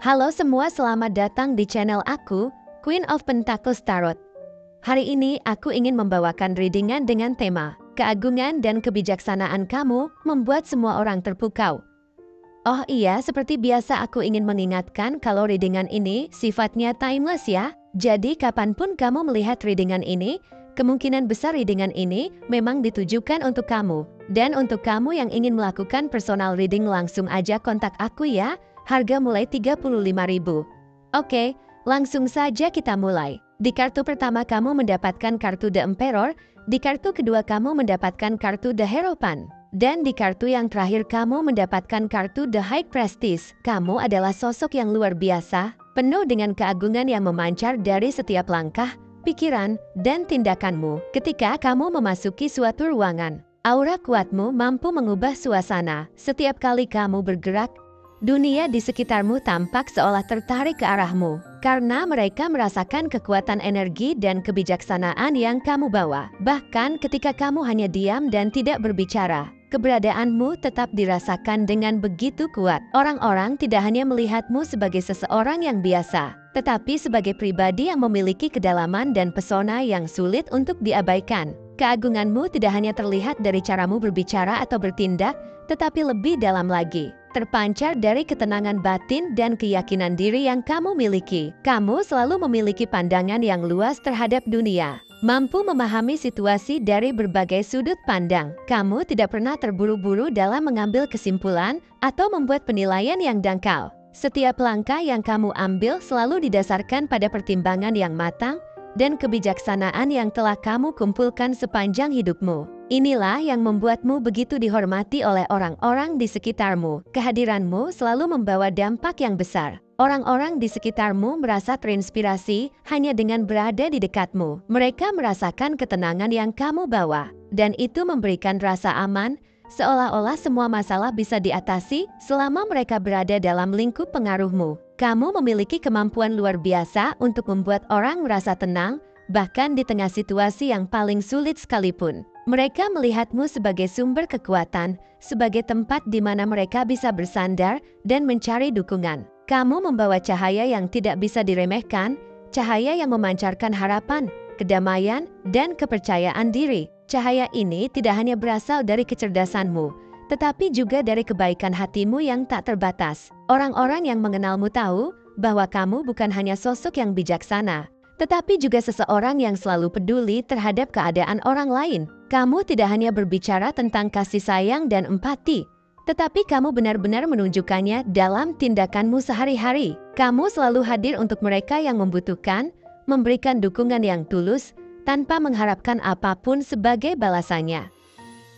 Halo semua, selamat datang di channel aku, Queen of Pentacles Tarot. Hari ini aku ingin membawakan readingan dengan tema keagungan dan kebijaksanaan kamu membuat semua orang terpukau. Oh iya, seperti biasa aku ingin mengingatkan kalau readingan ini sifatnya timeless ya. Jadi kapanpun kamu melihat readingan ini, kemungkinan besar readingan ini memang ditujukan untuk kamu. Dan untuk kamu yang ingin melakukan personal reading langsung aja kontak aku ya. Harga mulai 35.000. Oke, langsung saja kita mulai. Di kartu pertama kamu mendapatkan kartu The Emperor, di kartu kedua kamu mendapatkan kartu The Hierophant, dan di kartu yang terakhir kamu mendapatkan kartu The High Priestess. Kamu adalah sosok yang luar biasa, penuh dengan keagungan yang memancar dari setiap langkah, pikiran, dan tindakanmu. Ketika kamu memasuki suatu ruangan, aura kuatmu mampu mengubah suasana. Setiap kali kamu bergerak, dunia di sekitarmu tampak seolah tertarik ke arahmu, karena mereka merasakan kekuatan energi dan kebijaksanaan yang kamu bawa. Bahkan ketika kamu hanya diam dan tidak berbicara, keberadaanmu tetap dirasakan dengan begitu kuat. Orang-orang tidak hanya melihatmu sebagai seseorang yang biasa, tetapi sebagai pribadi yang memiliki kedalaman dan pesona yang sulit untuk diabaikan. Keagunganmu tidak hanya terlihat dari caramu berbicara atau bertindak, tetapi lebih dalam lagi, terpancar dari ketenangan batin dan keyakinan diri yang kamu miliki. Kamu selalu memiliki pandangan yang luas terhadap dunia, mampu memahami situasi dari berbagai sudut pandang. Kamu tidak pernah terburu-buru dalam mengambil kesimpulan atau membuat penilaian yang dangkal. Setiap langkah yang kamu ambil selalu didasarkan pada pertimbangan yang matang dan kebijaksanaan yang telah kamu kumpulkan sepanjang hidupmu. Inilah yang membuatmu begitu dihormati oleh orang-orang di sekitarmu. Kehadiranmu selalu membawa dampak yang besar. Orang-orang di sekitarmu merasa terinspirasi hanya dengan berada di dekatmu. Mereka merasakan ketenangan yang kamu bawa, dan itu memberikan rasa aman, seolah-olah semua masalah bisa diatasi selama mereka berada dalam lingkup pengaruhmu. Kamu memiliki kemampuan luar biasa untuk membuat orang merasa tenang, bahkan di tengah situasi yang paling sulit sekalipun. Mereka melihatmu sebagai sumber kekuatan, sebagai tempat di mana mereka bisa bersandar dan mencari dukungan. Kamu membawa cahaya yang tidak bisa diremehkan, cahaya yang memancarkan harapan, kedamaian, dan kepercayaan diri. Cahaya ini tidak hanya berasal dari kecerdasanmu, tetapi juga dari kebaikan hatimu yang tak terbatas. Orang-orang yang mengenalmu tahu bahwa kamu bukan hanya sosok yang bijaksana, tetapi juga seseorang yang selalu peduli terhadap keadaan orang lain. Kamu tidak hanya berbicara tentang kasih sayang dan empati, tetapi kamu benar-benar menunjukkannya dalam tindakanmu sehari-hari. Kamu selalu hadir untuk mereka yang membutuhkan, memberikan dukungan yang tulus, tanpa mengharapkan apapun sebagai balasannya.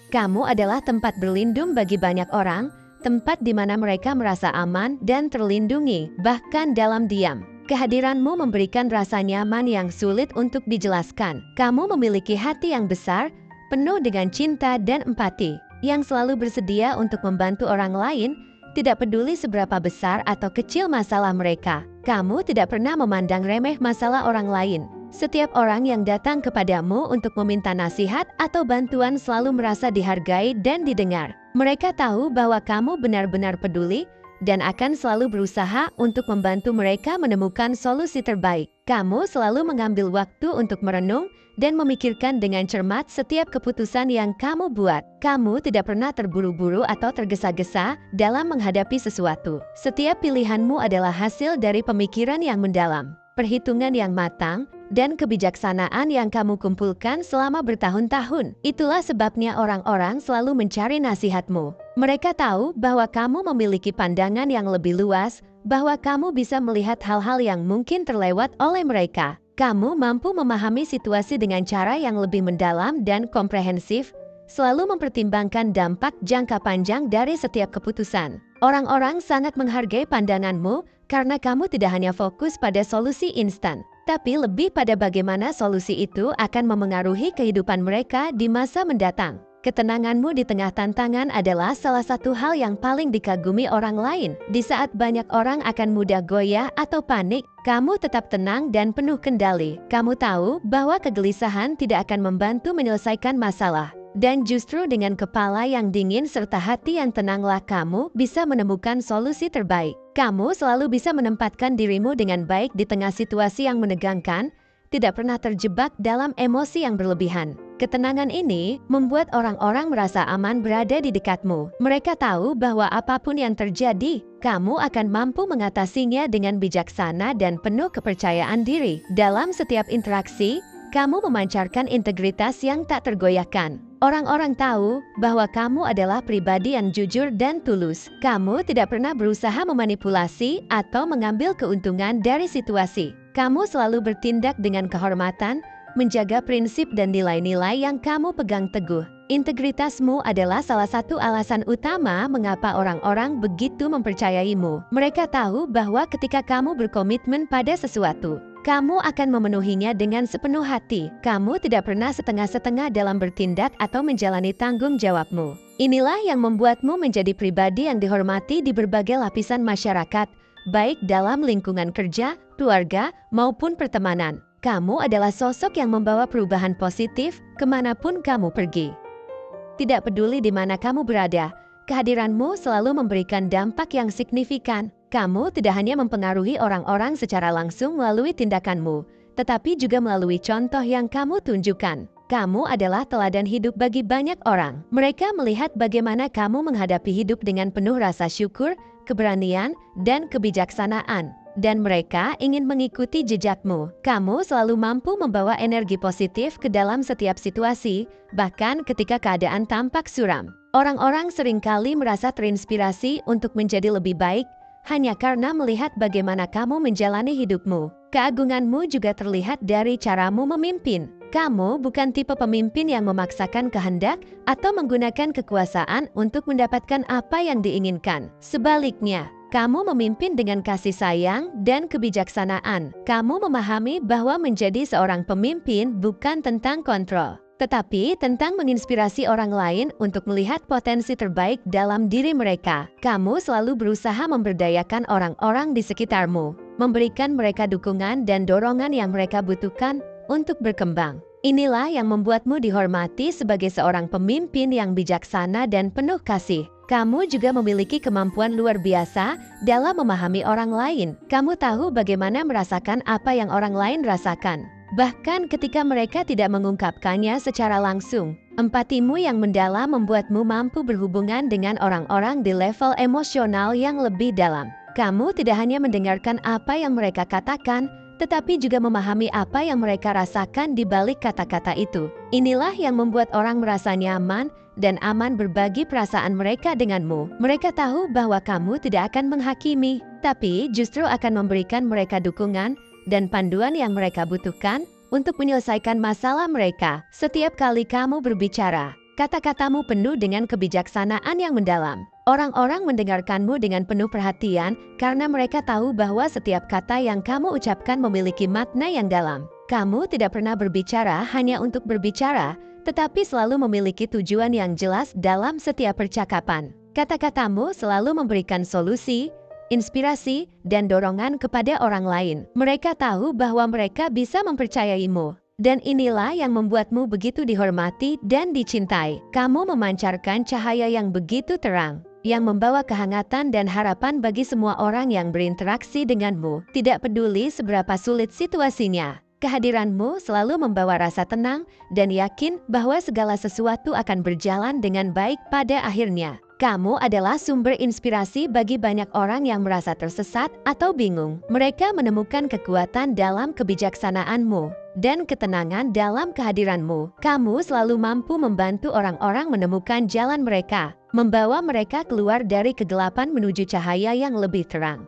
Kamu adalah tempat berlindung bagi banyak orang, tempat di mana mereka merasa aman dan terlindungi, bahkan dalam diam. Kehadiranmu memberikan rasa nyaman yang sulit untuk dijelaskan. Kamu memiliki hati yang besar, penuh dengan cinta dan empati, yang selalu bersedia untuk membantu orang lain, tidak peduli seberapa besar atau kecil masalah mereka. Kamu tidak pernah memandang remeh masalah orang lain. Setiap orang yang datang kepadamu untuk meminta nasihat atau bantuan selalu merasa dihargai dan didengar. Mereka tahu bahwa kamu benar-benar peduli dan akan selalu berusaha untuk membantu mereka menemukan solusi terbaik. Kamu selalu mengambil waktu untuk merenung dan memikirkan dengan cermat setiap keputusan yang kamu buat. Kamu tidak pernah terburu-buru atau tergesa-gesa dalam menghadapi sesuatu. Setiap pilihanmu adalah hasil dari pemikiran yang mendalam, perhitungan yang matang, dan kebijaksanaan yang kamu kumpulkan selama bertahun-tahun. Itulah sebabnya orang-orang selalu mencari nasihatmu. Mereka tahu bahwa kamu memiliki pandangan yang lebih luas, bahwa kamu bisa melihat hal-hal yang mungkin terlewat oleh mereka. Kamu mampu memahami situasi dengan cara yang lebih mendalam dan komprehensif, selalu mempertimbangkan dampak jangka panjang dari setiap keputusan. Orang-orang sangat menghargai pandanganmu karena kamu tidak hanya fokus pada solusi instan, tapi lebih pada bagaimana solusi itu akan memengaruhi kehidupan mereka di masa mendatang. Ketenanganmu di tengah tantangan adalah salah satu hal yang paling dikagumi orang lain. Di saat banyak orang akan mudah goyah atau panik, kamu tetap tenang dan penuh kendali. Kamu tahu bahwa kegelisahan tidak akan membantu menyelesaikan masalah. Dan justru dengan kepala yang dingin serta hati yang tenanglah kamu bisa menemukan solusi terbaik. Kamu selalu bisa menempatkan dirimu dengan baik di tengah situasi yang menegangkan, tidak pernah terjebak dalam emosi yang berlebihan. Ketenangan ini membuat orang-orang merasa aman berada di dekatmu. Mereka tahu bahwa apapun yang terjadi, kamu akan mampu mengatasinya dengan bijaksana dan penuh kepercayaan diri. Dalam setiap interaksi, kamu memancarkan integritas yang tak tergoyahkan. Orang-orang tahu bahwa kamu adalah pribadi yang jujur dan tulus. Kamu tidak pernah berusaha memanipulasi atau mengambil keuntungan dari situasi. Kamu selalu bertindak dengan kehormatan, menjaga prinsip dan nilai-nilai yang kamu pegang teguh. Integritasmu adalah salah satu alasan utama mengapa orang-orang begitu mempercayaimu. Mereka tahu bahwa ketika kamu berkomitmen pada sesuatu, kamu akan memenuhinya dengan sepenuh hati. Kamu tidak pernah setengah-setengah dalam bertindak atau menjalani tanggung jawabmu. Inilah yang membuatmu menjadi pribadi yang dihormati di berbagai lapisan masyarakat, baik dalam lingkungan kerja, keluarga, maupun pertemanan. Kamu adalah sosok yang membawa perubahan positif kemanapun kamu pergi. Tidak peduli di mana kamu berada, kehadiranmu selalu memberikan dampak yang signifikan. Kamu tidak hanya mempengaruhi orang-orang secara langsung melalui tindakanmu, tetapi juga melalui contoh yang kamu tunjukkan. Kamu adalah teladan hidup bagi banyak orang. Mereka melihat bagaimana kamu menghadapi hidup dengan penuh rasa syukur, keberanian, dan kebijaksanaan. Dan mereka ingin mengikuti jejakmu. Kamu selalu mampu membawa energi positif ke dalam setiap situasi, bahkan ketika keadaan tampak suram. Orang-orang seringkali merasa terinspirasi untuk menjadi lebih baik, hanya karena melihat bagaimana kamu menjalani hidupmu. Keagunganmu juga terlihat dari caramu memimpin. Kamu bukan tipe pemimpin yang memaksakan kehendak atau menggunakan kekuasaan untuk mendapatkan apa yang diinginkan. Sebaliknya, kamu memimpin dengan kasih sayang dan kebijaksanaan. Kamu memahami bahwa menjadi seorang pemimpin bukan tentang kontrol, tetapi tentang menginspirasi orang lain untuk melihat potensi terbaik dalam diri mereka. Kamu selalu berusaha memberdayakan orang-orang di sekitarmu, memberikan mereka dukungan dan dorongan yang mereka butuhkan untuk berkembang. Inilah yang membuatmu dihormati sebagai seorang pemimpin yang bijaksana dan penuh kasih. Kamu juga memiliki kemampuan luar biasa dalam memahami orang lain. Kamu tahu bagaimana merasakan apa yang orang lain rasakan, bahkan ketika mereka tidak mengungkapkannya secara langsung. Empatimu yang mendalam membuatmu mampu berhubungan dengan orang-orang di level emosional yang lebih dalam. Kamu tidak hanya mendengarkan apa yang mereka katakan, tetapi juga memahami apa yang mereka rasakan di balik kata-kata itu. Inilah yang membuat orang merasa nyaman dan aman berbagi perasaan mereka denganmu. Mereka tahu bahwa kamu tidak akan menghakimi, tapi justru akan memberikan mereka dukungan dan panduan yang mereka butuhkan untuk menyelesaikan masalah mereka. Setiap kali kamu berbicara, kata-katamu penuh dengan kebijaksanaan yang mendalam. Orang-orang mendengarkanmu dengan penuh perhatian karena mereka tahu bahwa setiap kata yang kamu ucapkan memiliki makna yang dalam. Kamu tidak pernah berbicara hanya untuk berbicara, tetapi selalu memiliki tujuan yang jelas dalam setiap percakapan. Kata-katamu selalu memberikan solusi, inspirasi, dan dorongan kepada orang lain. Mereka tahu bahwa mereka bisa mempercayaimu. Dan inilah yang membuatmu begitu dihormati dan dicintai. Kamu memancarkan cahaya yang begitu terang, yang membawa kehangatan dan harapan bagi semua orang yang berinteraksi denganmu. Tidak peduli seberapa sulit situasinya, kehadiranmu selalu membawa rasa tenang dan yakin bahwa segala sesuatu akan berjalan dengan baik pada akhirnya. Kamu adalah sumber inspirasi bagi banyak orang yang merasa tersesat atau bingung. Mereka menemukan kekuatan dalam kebijaksanaanmu dan ketenangan dalam kehadiranmu. Kamu selalu mampu membantu orang-orang menemukan jalan mereka, membawa mereka keluar dari kegelapan menuju cahaya yang lebih terang.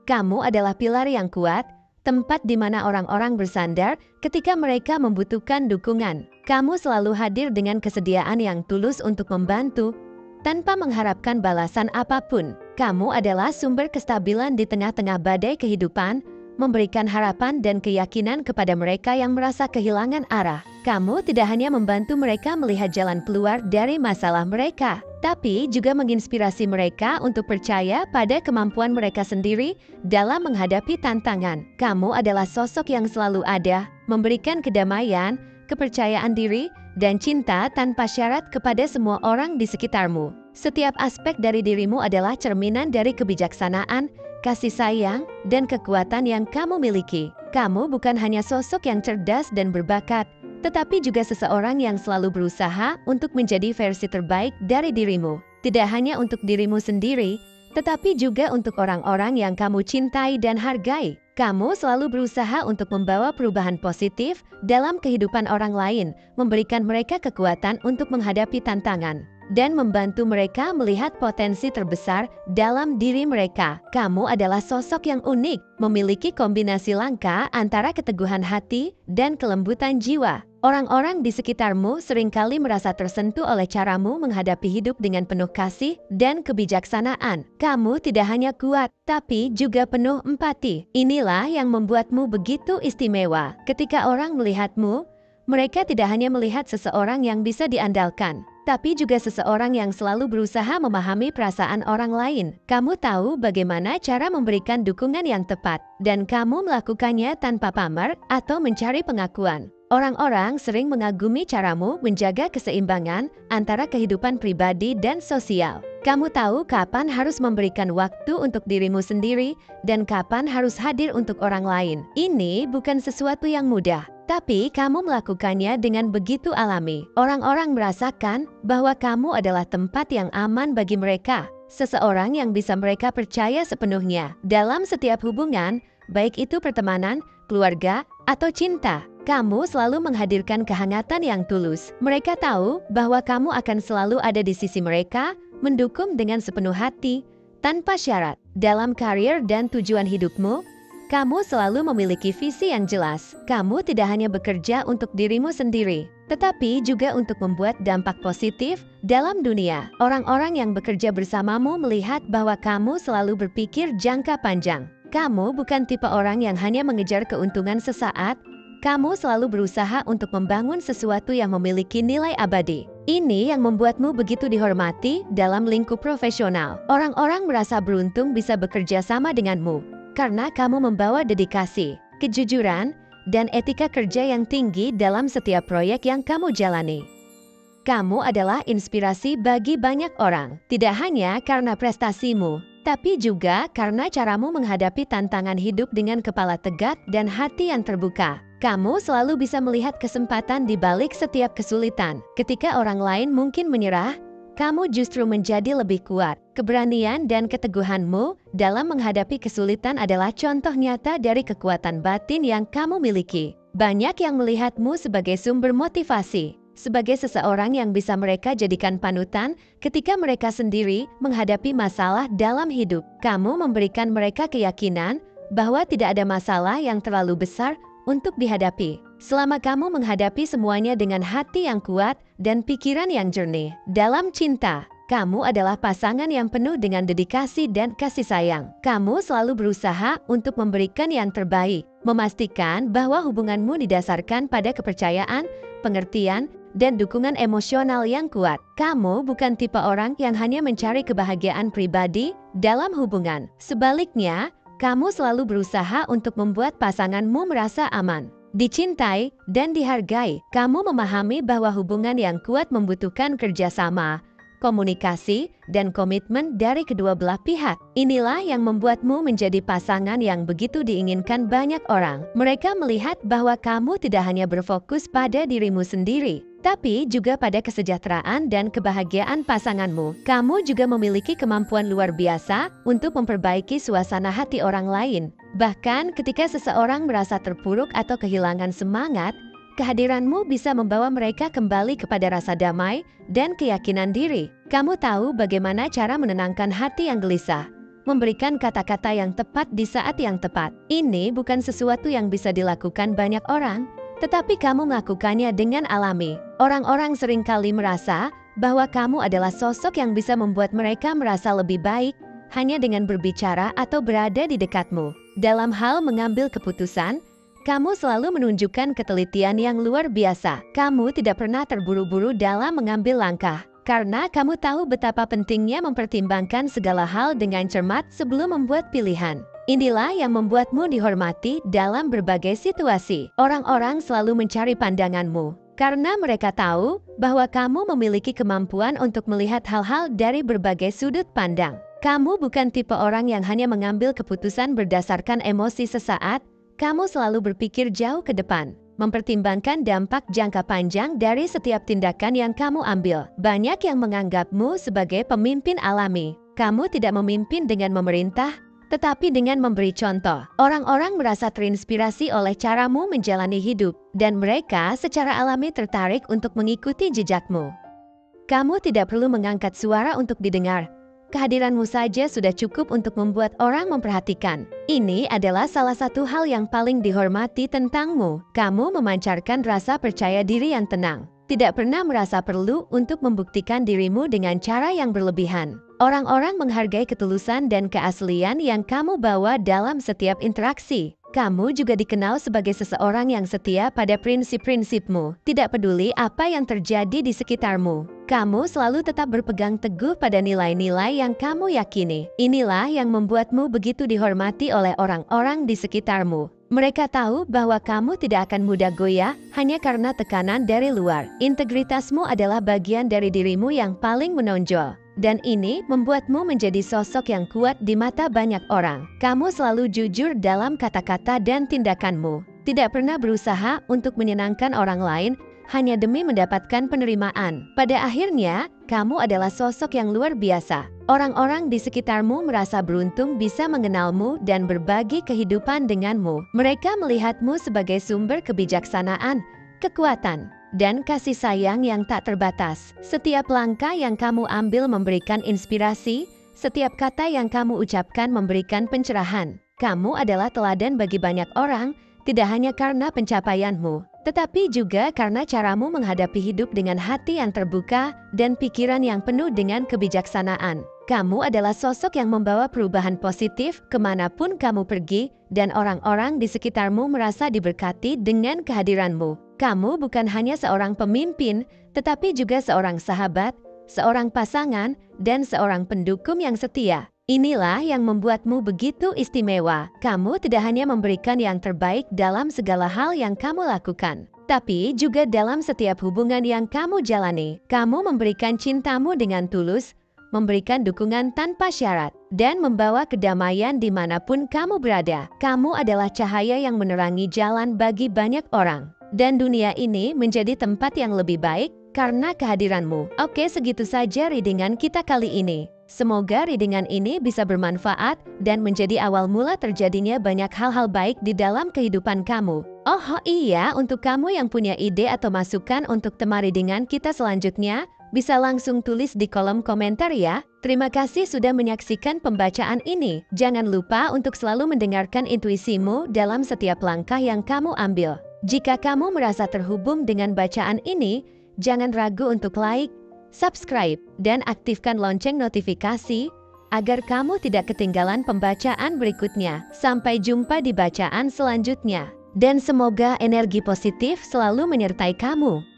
Kamu adalah pilar yang kuat, tempat di mana orang-orang bersandar ketika mereka membutuhkan dukungan. Kamu selalu hadir dengan kesediaan yang tulus untuk membantu, tanpa mengharapkan balasan apapun. Kamu adalah sumber kestabilan di tengah-tengah badai kehidupan, memberikan harapan dan keyakinan kepada mereka yang merasa kehilangan arah. Kamu tidak hanya membantu mereka melihat jalan keluar dari masalah mereka, tapi juga menginspirasi mereka untuk percaya pada kemampuan mereka sendiri dalam menghadapi tantangan. Kamu adalah sosok yang selalu ada, memberikan kedamaian, kepercayaan diri, dan cinta tanpa syarat kepada semua orang di sekitarmu. Setiap aspek dari dirimu adalah cerminan dari kebijaksanaan, kasih sayang, dan kekuatan yang kamu miliki. Kamu bukan hanya sosok yang cerdas dan berbakat, tetapi juga seseorang yang selalu berusaha untuk menjadi versi terbaik dari dirimu. Tidak hanya untuk dirimu sendiri, tetapi juga untuk orang-orang yang kamu cintai dan hargai. Kamu selalu berusaha untuk membawa perubahan positif dalam kehidupan orang lain, memberikan mereka kekuatan untuk menghadapi tantangan, dan membantu mereka melihat potensi terbesar dalam diri mereka. Kamu adalah sosok yang unik, memiliki kombinasi langka antara keteguhan hati dan kelembutan jiwa. Orang-orang di sekitarmu seringkali merasa tersentuh oleh caramu menghadapi hidup dengan penuh kasih dan kebijaksanaan. Kamu tidak hanya kuat, tapi juga penuh empati. Inilah yang membuatmu begitu istimewa. Ketika orang melihatmu, mereka tidak hanya melihat seseorang yang bisa diandalkan, tapi juga seseorang yang selalu berusaha memahami perasaan orang lain. Kamu tahu bagaimana cara memberikan dukungan yang tepat, dan kamu melakukannya tanpa pamer atau mencari pengakuan. Orang-orang sering mengagumi caramu menjaga keseimbangan antara kehidupan pribadi dan sosial. Kamu tahu kapan harus memberikan waktu untuk dirimu sendiri dan kapan harus hadir untuk orang lain. Ini bukan sesuatu yang mudah, tapi kamu melakukannya dengan begitu alami. Orang-orang merasakan bahwa kamu adalah tempat yang aman bagi mereka, seseorang yang bisa mereka percaya sepenuhnya. Dalam setiap hubungan, baik itu pertemanan, keluarga, atau cinta, kamu selalu menghadirkan kehangatan yang tulus. Mereka tahu bahwa kamu akan selalu ada di sisi mereka, mendukung dengan sepenuh hati, tanpa syarat. Dalam karir dan tujuan hidupmu, kamu selalu memiliki visi yang jelas. Kamu tidak hanya bekerja untuk dirimu sendiri, tetapi juga untuk membuat dampak positif dalam dunia. Orang-orang yang bekerja bersamamu melihat bahwa kamu selalu berpikir jangka panjang. Kamu bukan tipe orang yang hanya mengejar keuntungan sesaat. Kamu selalu berusaha untuk membangun sesuatu yang memiliki nilai abadi. Ini yang membuatmu begitu dihormati dalam lingkup profesional. Orang-orang merasa beruntung bisa bekerja sama denganmu, karena kamu membawa dedikasi, kejujuran, dan etika kerja yang tinggi dalam setiap proyek yang kamu jalani. Kamu adalah inspirasi bagi banyak orang, tidak hanya karena prestasimu, tapi juga karena caramu menghadapi tantangan hidup dengan kepala tegak dan hati yang terbuka. Kamu selalu bisa melihat kesempatan di balik setiap kesulitan. Ketika orang lain mungkin menyerah, kamu justru menjadi lebih kuat. Keberanian dan keteguhanmu dalam menghadapi kesulitan adalah contoh nyata dari kekuatan batin yang kamu miliki. Banyak yang melihatmu sebagai sumber motivasi, sebagai seseorang yang bisa mereka jadikan panutan ketika mereka sendiri menghadapi masalah dalam hidup. Kamu memberikan mereka keyakinan bahwa tidak ada masalah yang terlalu besar untuk dihadapi, selama kamu menghadapi semuanya dengan hati yang kuat dan pikiran yang jernih. Dalam cinta, kamu adalah pasangan yang penuh dengan dedikasi dan kasih sayang. Kamu selalu berusaha untuk memberikan yang terbaik, memastikan bahwa hubunganmu didasarkan pada kepercayaan, pengertian, dan dukungan emosional yang kuat. Kamu bukan tipe orang yang hanya mencari kebahagiaan pribadi dalam hubungan. Sebaliknya, kamu selalu berusaha untuk membuat pasanganmu merasa aman, dicintai, dan dihargai. Kamu memahami bahwa hubungan yang kuat membutuhkan kerjasama, komunikasi, dan komitmen dari kedua belah pihak. Inilah yang membuatmu menjadi pasangan yang begitu diinginkan banyak orang. Mereka melihat bahwa kamu tidak hanya berfokus pada dirimu sendiri, tapi juga pada kesejahteraan dan kebahagiaan pasanganmu. Kamu juga memiliki kemampuan luar biasa untuk memperbaiki suasana hati orang lain. Bahkan ketika seseorang merasa terpuruk atau kehilangan semangat, kehadiranmu bisa membawa mereka kembali kepada rasa damai dan keyakinan diri. Kamu tahu bagaimana cara menenangkan hati yang gelisah, memberikan kata-kata yang tepat di saat yang tepat. Ini bukan sesuatu yang bisa dilakukan banyak orang, tetapi kamu melakukannya dengan alami. Orang-orang seringkali merasa bahwa kamu adalah sosok yang bisa membuat mereka merasa lebih baik hanya dengan berbicara atau berada di dekatmu. Dalam hal mengambil keputusan, kamu selalu menunjukkan ketelitian yang luar biasa. Kamu tidak pernah terburu-buru dalam mengambil langkah, karena kamu tahu betapa pentingnya mempertimbangkan segala hal dengan cermat sebelum membuat pilihan. Inilah yang membuatmu dihormati dalam berbagai situasi. Orang-orang selalu mencari pandanganmu karena mereka tahu bahwa kamu memiliki kemampuan untuk melihat hal-hal dari berbagai sudut pandang. Kamu bukan tipe orang yang hanya mengambil keputusan berdasarkan emosi sesaat. Kamu selalu berpikir jauh ke depan, mempertimbangkan dampak jangka panjang dari setiap tindakan yang kamu ambil. Banyak yang menganggapmu sebagai pemimpin alami. Kamu tidak memimpin dengan memerintah, tetapi dengan memberi contoh. Orang-orang merasa terinspirasi oleh caramu menjalani hidup, dan mereka secara alami tertarik untuk mengikuti jejakmu. Kamu tidak perlu mengangkat suara untuk didengar. Kehadiranmu saja sudah cukup untuk membuat orang memperhatikan. Ini adalah salah satu hal yang paling dihormati tentangmu. Kamu memancarkan rasa percaya diri yang tenang. Tidak pernah merasa perlu untuk membuktikan dirimu dengan cara yang berlebihan. Orang-orang menghargai ketulusan dan keaslian yang kamu bawa dalam setiap interaksi. Kamu juga dikenal sebagai seseorang yang setia pada prinsip-prinsipmu. Tidak peduli apa yang terjadi di sekitarmu. Kamu selalu tetap berpegang teguh pada nilai-nilai yang kamu yakini. Inilah yang membuatmu begitu dihormati oleh orang-orang di sekitarmu. Mereka tahu bahwa kamu tidak akan mudah goyah hanya karena tekanan dari luar. Integritasmu adalah bagian dari dirimu yang paling menonjol. Dan ini membuatmu menjadi sosok yang kuat di mata banyak orang. Kamu selalu jujur dalam kata-kata dan tindakanmu. Tidak pernah berusaha untuk menyenangkan orang lain hanya demi mendapatkan penerimaan. Pada akhirnya, kamu adalah sosok yang luar biasa. Orang-orang di sekitarmu merasa beruntung bisa mengenalmu dan berbagi kehidupan denganmu. Mereka melihatmu sebagai sumber kebijaksanaan, kekuatan, dan kasih sayang yang tak terbatas. Setiap langkah yang kamu ambil memberikan inspirasi, setiap kata yang kamu ucapkan memberikan pencerahan. Kamu adalah teladan bagi banyak orang, tidak hanya karena pencapaianmu, tetapi juga karena caramu menghadapi hidup dengan hati yang terbuka dan pikiran yang penuh dengan kebijaksanaan. Kamu adalah sosok yang membawa perubahan positif kemanapun kamu pergi, dan orang-orang di sekitarmu merasa diberkati dengan kehadiranmu. Kamu bukan hanya seorang pemimpin, tetapi juga seorang sahabat, seorang pasangan, dan seorang pendukung yang setia. Inilah yang membuatmu begitu istimewa. Kamu tidak hanya memberikan yang terbaik dalam segala hal yang kamu lakukan, tapi juga dalam setiap hubungan yang kamu jalani. Kamu memberikan cintamu dengan tulus, memberikan dukungan tanpa syarat, dan membawa kedamaian dimanapun kamu berada. Kamu adalah cahaya yang menerangi jalan bagi banyak orang. Dan dunia ini menjadi tempat yang lebih baik karena kehadiranmu. Oke, segitu saja readingan kita kali ini. Semoga readingan ini bisa bermanfaat dan menjadi awal mula terjadinya banyak hal-hal baik di dalam kehidupan kamu. Oh iya, untuk kamu yang punya ide atau masukan untuk tema readingan kita selanjutnya, bisa langsung tulis di kolom komentar ya. Terima kasih sudah menyaksikan pembacaan ini. Jangan lupa untuk selalu mendengarkan intuisimu dalam setiap langkah yang kamu ambil. Jika kamu merasa terhubung dengan bacaan ini, jangan ragu untuk like, subscribe, dan aktifkan lonceng notifikasi agar kamu tidak ketinggalan pembacaan berikutnya. Sampai jumpa di bacaan selanjutnya. Dan semoga energi positif selalu menyertai kamu.